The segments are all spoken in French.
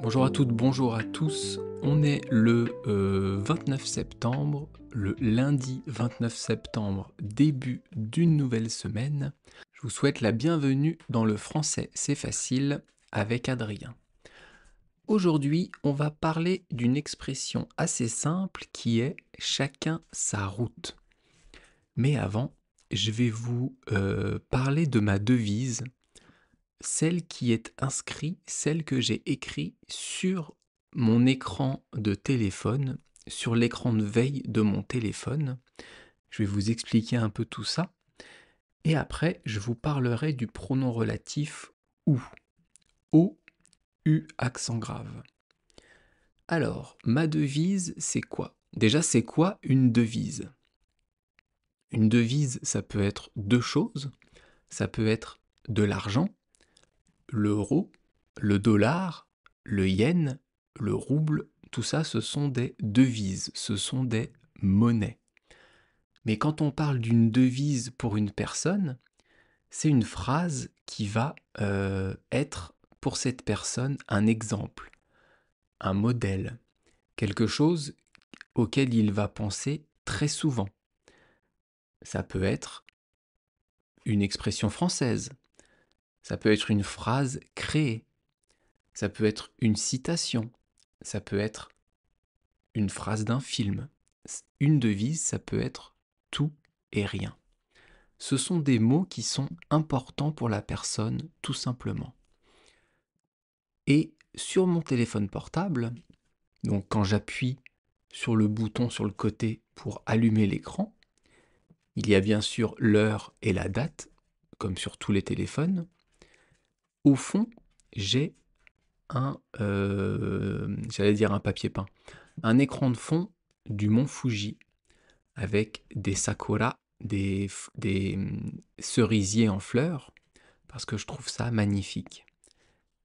Bonjour à toutes, bonjour à tous. On est le 29 septembre, le lundi 29 septembre, début d'une nouvelle semaine. Je vous souhaite la bienvenue dans le français c'est facile avec Adrien. Aujourd'hui, on va parler d'une expression assez simple qui est chacun sa route. Mais avant, je vais vous parler de ma devise, celle qui est inscrite, celle que j'ai écrite sur mon écran de téléphone, sur l'écran de veille de mon téléphone. Je vais vous expliquer un peu tout ça. Et après, je vous parlerai du pronom relatif ou. O-U accent grave. Alors, ma devise, c'est quoi? Déjà, c'est quoi une devise? Une devise, ça peut être deux choses. Ça peut être de l'argent, l'euro, le dollar, le yen, le rouble, tout ça, ce sont des devises, ce sont des monnaies. Mais quand on parle d'une devise pour une personne, c'est une phrase qui va être pour cette personne un exemple, un modèle, quelque chose auquel il va penser très souvent. Ça peut être une expression française, ça peut être une phrase créée, ça peut être une citation, ça peut être une phrase d'un film. Une devise, ça peut être tout et rien. Ce sont des mots qui sont importants pour la personne, tout simplement. Et sur mon téléphone portable, donc quand j'appuie sur le bouton sur le côté pour allumer l'écran, il y a bien sûr l'heure et la date, comme sur tous les téléphones. Au fond, j'ai j'allais dire un papier peint, un écran de fond du mont Fuji avec des sakuras, des cerisiers en fleurs, parce que je trouve ça magnifique.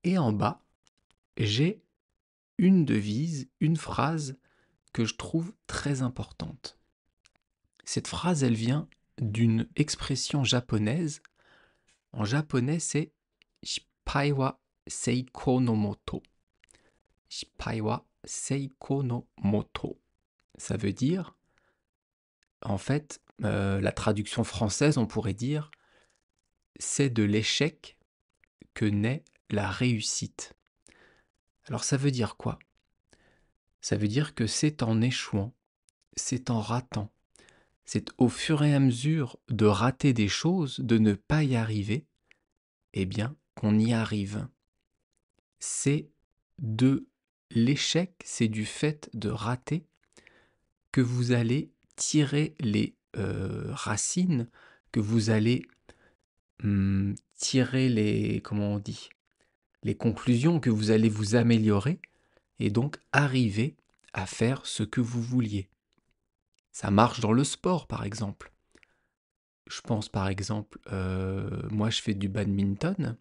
Et en bas, j'ai une devise, une phrase que je trouve très importante. Cette phrase, elle vient d'une expression japonaise. En japonais, c'est Shippai wa seiko no moto. Shippai wa seiko no moto. Ça veut dire, en fait, la traduction française, on pourrait dire, c'est de l'échec que naît la réussite. Alors ça veut dire quoi? Ça veut dire que c'est en échouant, c'est en ratant, c'est au fur et à mesure de rater des choses, de ne pas y arriver, eh bien qu'on y arrive. C'est de l'échec, c'est du fait de rater que vous allez tirer les racines, que vous allez tirer les, comment on dit, les conclusions, que vous allez vous améliorer et donc arriver à faire ce que vous vouliez. Ça marche dans le sport, par exemple. Je pense, par exemple, moi je fais du badminton.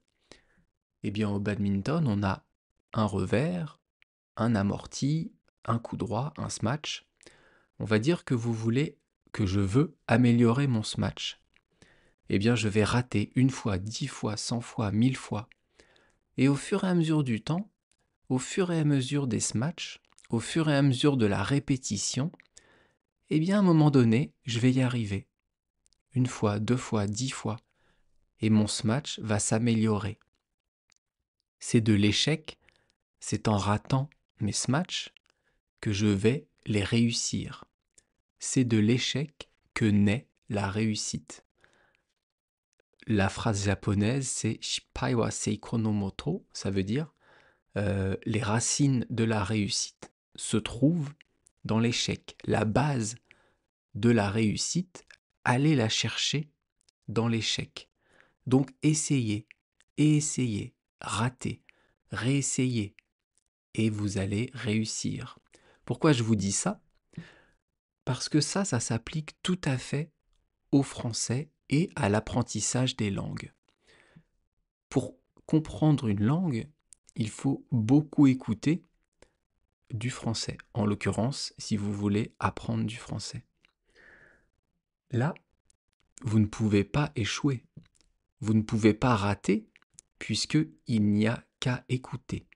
Eh bien, au badminton, on a un revers, un amorti, un coup droit, un smash. On va dire que que je veux améliorer mon smash. Eh bien, je vais rater une fois, 10 fois, 100 fois, 1000 fois. Et au fur et à mesure du temps, au fur et à mesure des smatchs, au fur et à mesure de la répétition, eh bien, à un moment donné, je vais y arriver. Une fois, 2 fois, 10 fois. Et mon smash va s'améliorer. C'est de l'échec, c'est en ratant mes smatchs que je vais les réussir. C'est de l'échec que naît la réussite. La phrase japonaise, c'est Shippai wa seiko no moto, ça veut dire les racines de la réussite se trouvent dans l'échec. La base de la réussite, allez la chercher dans l'échec. Donc essayez, et essayez, ratez, réessayez, et vous allez réussir. Pourquoi je vous dis ça? Parce que ça s'applique tout à fait au français et à l'apprentissage des langues. Pour comprendre une langue, il faut beaucoup écouter du français. En l'occurrence, si vous voulez apprendre du français. Là, vous ne pouvez pas échouer. Vous ne pouvez pas rater puisqu'il n'y a qu'à écouter.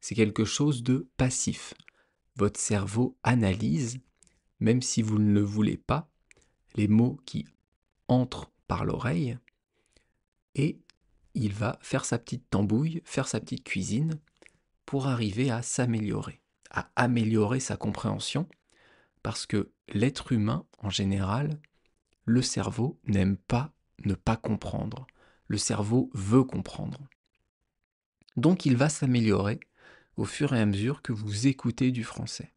c'est quelque chose de passif. Votre cerveau analyse, même si vous ne le voulez pas, les mots qui entrent par l'oreille et il va faire sa petite tambouille, faire sa petite cuisine pour arriver à s'améliorer, à améliorer sa compréhension, parce que l'être humain, en général, le cerveau n'aime pas ne pas comprendre. Le cerveau veut comprendre. Donc il va s'améliorer au fur et à mesure que vous écoutez du français.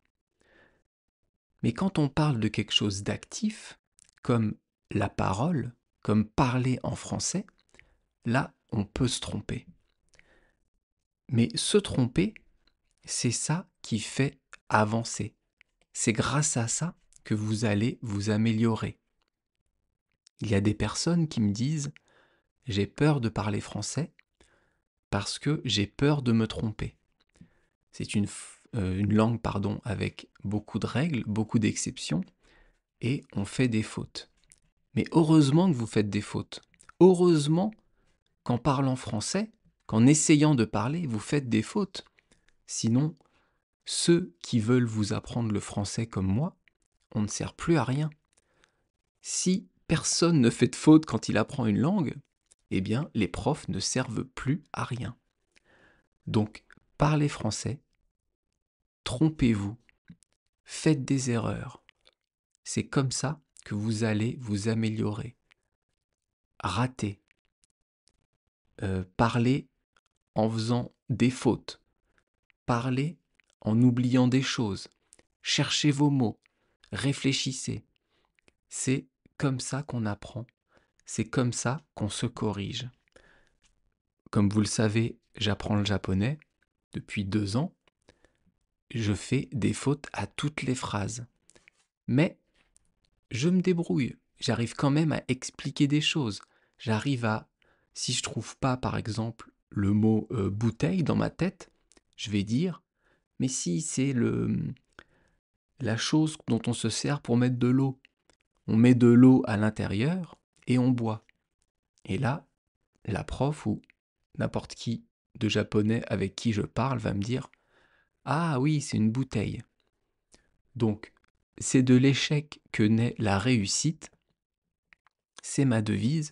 Mais quand on parle de quelque chose d'actif, comme la parole, comme parler en français, là, on peut se tromper. Mais se tromper, c'est ça qui fait avancer. C'est grâce à ça que vous allez vous améliorer. Il y a des personnes qui me disent « j'ai peur de parler français parce que j'ai peur de me tromper ». C'est une langue avec beaucoup de règles, beaucoup d'exceptions, et on fait des fautes. Mais heureusement que vous faites des fautes. Heureusement qu'en parlant français, qu'en essayant de parler, vous faites des fautes. Sinon, ceux qui veulent vous apprendre le français comme moi, on ne sert plus à rien. Si personne ne fait de faute quand il apprend une langue, eh bien, les profs ne servent plus à rien. Donc, parlez français, trompez-vous, faites des erreurs. C'est comme ça que vous allez vous améliorer. Ratez. Parlez en faisant des fautes. Parlez en oubliant des choses. Cherchez vos mots. Réfléchissez. C'est comme ça qu'on apprend. C'est comme ça qu'on se corrige. Comme vous le savez, j'apprends le japonais depuis 2 ans. Je fais des fautes à toutes les phrases. Mais je me débrouille. J'arrive quand même à expliquer des choses. J'arrive à, si je trouve pas par exemple le mot bouteille dans ma tête, je vais dire, mais si c'est la chose dont on se sert pour mettre de l'eau. On met de l'eau à l'intérieur et on boit. Et là, la prof ou n'importe qui de japonais avec qui je parle va me dire « Ah oui, c'est une bouteille ». Donc, c'est de l'échec que naît la réussite. C'est ma devise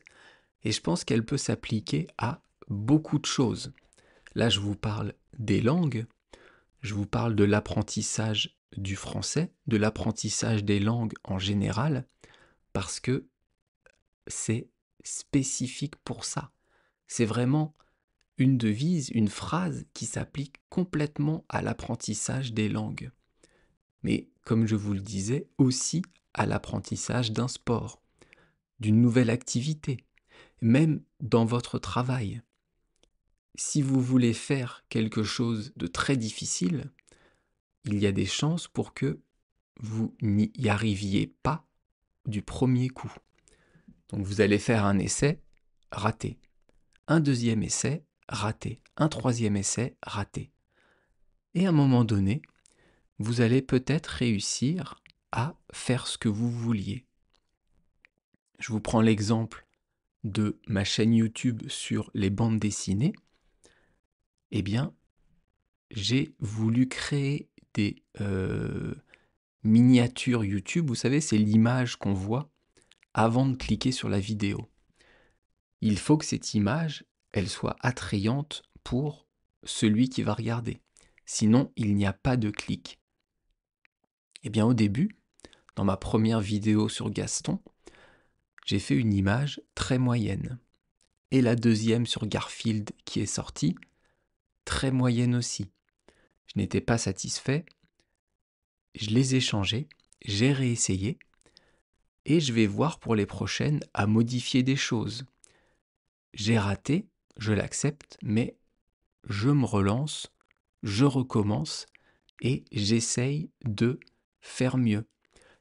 et je pense qu'elle peut s'appliquer à beaucoup de choses. Là, je vous parle des langues, je vous parle de l'apprentissage du français, de l'apprentissage des langues en général, parce que c'est spécifique pour ça. C'est vraiment une devise, une phrase qui s'applique complètement à l'apprentissage des langues. Mais comme je vous le disais, aussi à l'apprentissage d'un sport, d'une nouvelle activité, même dans votre travail. Si vous voulez faire quelque chose de très difficile, il y a des chances pour que vous n'y arriviez pas du premier coup. Donc vous allez faire un essai, raté. Un deuxième essai, raté. Un troisième essai, raté. Et à un moment donné, vous allez peut-être réussir à faire ce que vous vouliez. Je vous prends l'exemple de ma chaîne YouTube sur les bandes dessinées. Eh bien, j'ai voulu créer des miniatures YouTube. Vous savez, c'est l'image qu'on voit avant de cliquer sur la vidéo. Il faut que cette image, elle soit attrayante pour celui qui va regarder. Sinon, il n'y a pas de clic. Eh bien, au début, dans ma première vidéo sur Gaston, j'ai fait une image très moyenne. Et la deuxième sur Garfield qui est sortie, très moyenne aussi. Je n'étais pas satisfait, je les ai changées, j'ai réessayé, et je vais voir pour les prochaines à modifier des choses. J'ai raté, je l'accepte, mais je me relance, je recommence, et j'essaye de faire mieux.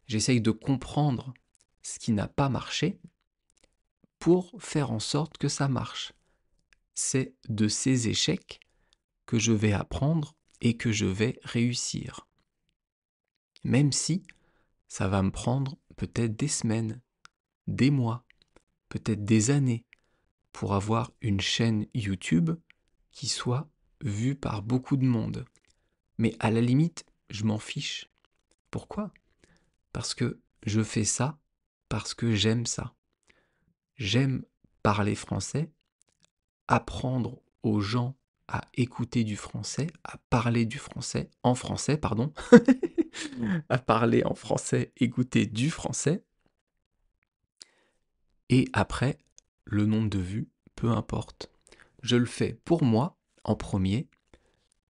J'essaye de comprendre ce qui n'a pas marché pour faire en sorte que ça marche. C'est de ces échecs que je vais apprendre et que je vais réussir. Même si ça va me prendre peut-être des semaines, des mois, peut-être des années pour avoir une chaîne YouTube qui soit vu par beaucoup de monde. Mais à la limite, je m'en fiche. Pourquoi? Parce que je fais ça parce que j'aime ça. J'aime parler français, apprendre aux gens à écouter du français, à parler du français, en français, pardon, à parler en français, écouter du français, et après, le nombre de vues, peu importe. Je le fais pour moi, en premier,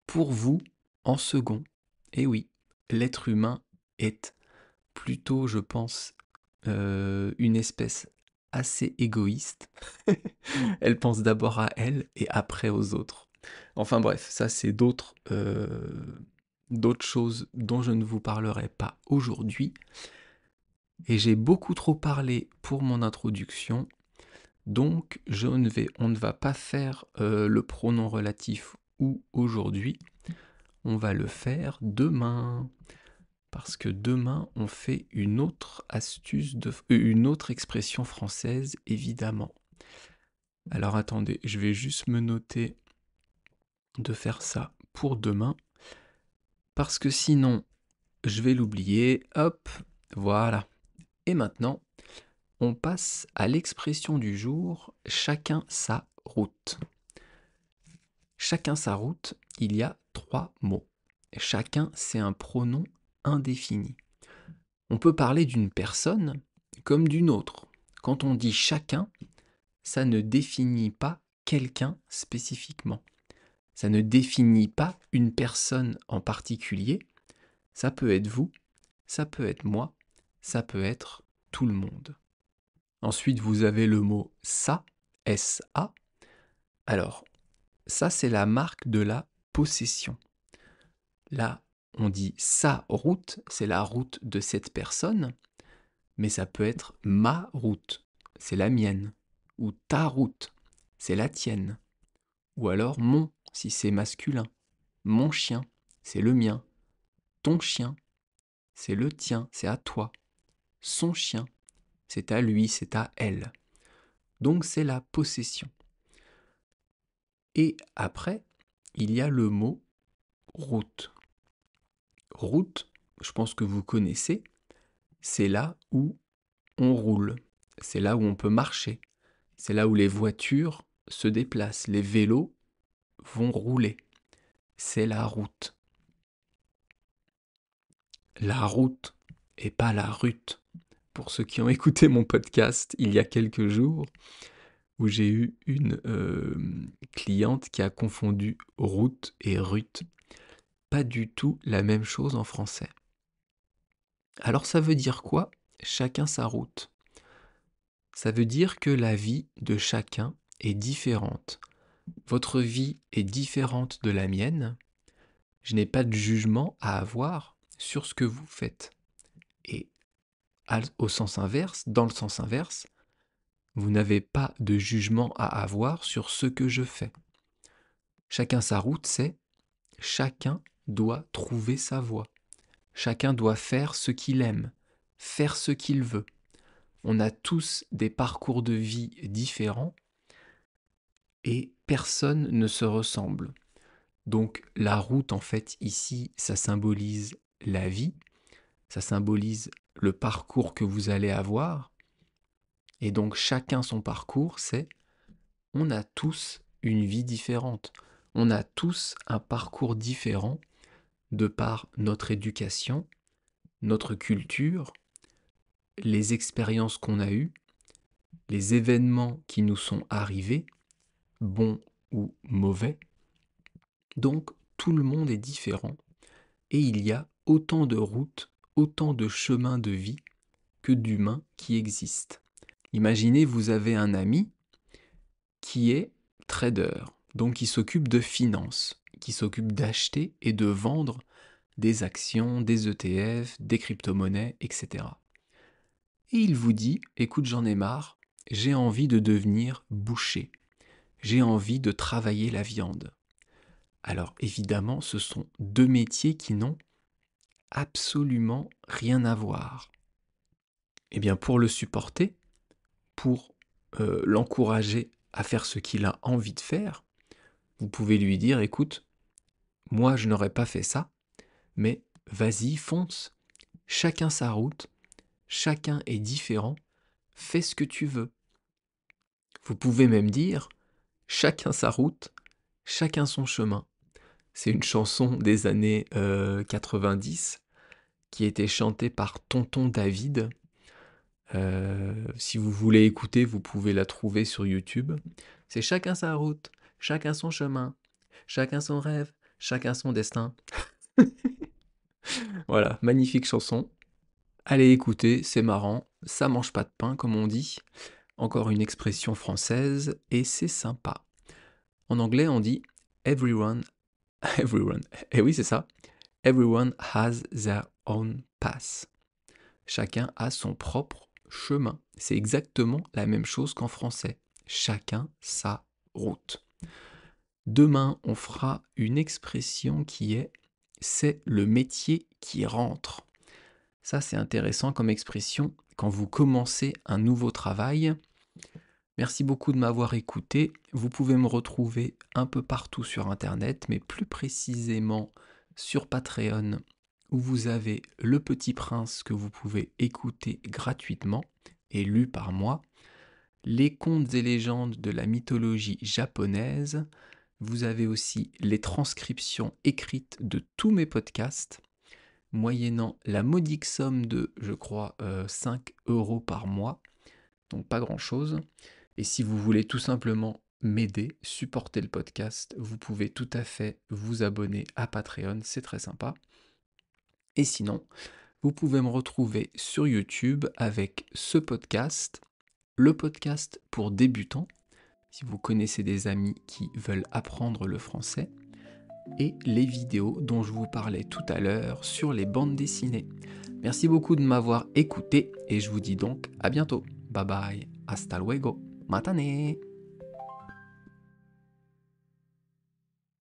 pour vous, en second. Et oui, l'être humain est plutôt, je pense, une espèce assez égoïste. Elle pense d'abord à elle et après aux autres. Enfin bref, ça c'est d'autres choses dont je ne vous parlerai pas aujourd'hui. Et j'ai beaucoup trop parlé pour mon introduction, donc on ne va pas faire le pronom relatif ou aujourd'hui, on va le faire demain. Parce que demain, on fait une autre une autre expression française, évidemment. Alors attendez, je vais juste me noter de faire ça pour demain, parce que sinon, je vais l'oublier. Hop, voilà. Et maintenant, on passe à l'expression du jour, chacun sa route. Chacun sa route, il y a 3 mots. Chacun, c'est un pronom indéfini. On peut parler d'une personne comme d'une autre. Quand on dit chacun, ça ne définit pas quelqu'un spécifiquement. Ça ne définit pas une personne en particulier. Ça peut être vous, ça peut être moi, ça peut être tout le monde. Ensuite, vous avez le mot ça, S-A. Alors, ça, c'est la marque de la possession. Là, on dit sa route, c'est la route de cette personne, mais ça peut être ma route, c'est la mienne, ou ta route, c'est la tienne, ou alors mon, si c'est masculin, mon chien, c'est le mien, ton chien, c'est le tien, c'est à toi, son chien, c'est à lui, c'est à elle. Donc c'est la possession. Et après, il y a le mot route. Route, je pense que vous connaissez, c'est là où on roule, c'est là où on peut marcher, c'est là où les voitures se déplacent, les vélos vont rouler. C'est la route. La route et pas la rute. Pour ceux qui ont écouté mon podcast il y a quelques jours, où j'ai eu une cliente qui a confondu route et rute. Pas du tout la même chose en français. Alors ça veut dire quoi? Chacun sa route. Ça veut dire que la vie de chacun est différente. Votre vie est différente de la mienne. Je n'ai pas de jugement à avoir sur ce que vous faites. Et au sens inverse, dans le sens inverse, vous n'avez pas de jugement à avoir sur ce que je fais. Chacun sa route, c'est chacun doit trouver sa voie. Chacun doit faire ce qu'il aime, faire ce qu'il veut. On a tous des parcours de vie différents et personne ne se ressemble. Donc la route, en fait, ici, ça symbolise la vie, ça symbolise le parcours que vous allez avoir. Et donc chacun son parcours, c'est on a tous une vie différente. On a tous un parcours différent de par notre éducation, notre culture, les expériences qu'on a eues, les événements qui nous sont arrivés, bons ou mauvais. Donc tout le monde est différent et il y a autant de routes, autant de chemins de vie que d'humains qui existent. Imaginez, vous avez un ami qui est trader, donc qui s'occupe de finances, qui s'occupe d'acheter et de vendre des actions, des ETF, des crypto-monnaies, etc. Et il vous dit, écoute, j'en ai marre, j'ai envie de devenir boucher, j'ai envie de travailler la viande. Alors évidemment, ce sont deux métiers qui n'ont absolument rien à voir. Eh bien, pour le supporter, pour l'encourager à faire ce qu'il a envie de faire, Vous pouvez lui dire, écoute, moi je n'aurais pas fait ça, mais vas-y, fonce. Chacun sa route, chacun est différent, fais ce que tu veux. Vous pouvez même dire, chacun sa route, chacun son chemin. C'est une chanson des années 90 qui était chantée par Tonton David. Si vous voulez écouter, vous pouvez la trouver sur YouTube. C'est chacun sa route, chacun son chemin, chacun son rêve, chacun son destin. Voilà, magnifique chanson. Allez écouter, c'est marrant, ça mange pas de pain comme on dit. Encore une expression française et c'est sympa. En anglais, on dit everyone, et oui c'est ça, everyone has their own path. Chacun a son propre chemin. C'est exactement la même chose qu'en français. Chacun sa route. Demain, on fera une expression qui est « c'est le métier qui rentre ». Ça, c'est intéressant comme expression quand vous commencez un nouveau travail. Merci beaucoup de m'avoir écouté. Vous pouvez me retrouver un peu partout sur Internet, mais plus précisément sur Patreon, où vous avez Le Petit Prince que vous pouvez écouter gratuitement et lu par moi, les contes et légendes de la mythologie japonaise. Vous avez aussi les transcriptions écrites de tous mes podcasts, moyennant la modique somme de, je crois, 5 € par mois, donc pas grand-chose. Et si vous voulez tout simplement m'aider, supporter le podcast, vous pouvez tout à fait vous abonner à Patreon, c'est très sympa. Et sinon, vous pouvez me retrouver sur YouTube avec ce podcast, le podcast pour débutants, si vous connaissez des amis qui veulent apprendre le français, et les vidéos dont je vous parlais tout à l'heure sur les bandes dessinées. Merci beaucoup de m'avoir écouté et je vous dis donc à bientôt. Bye bye, hasta luego, matane.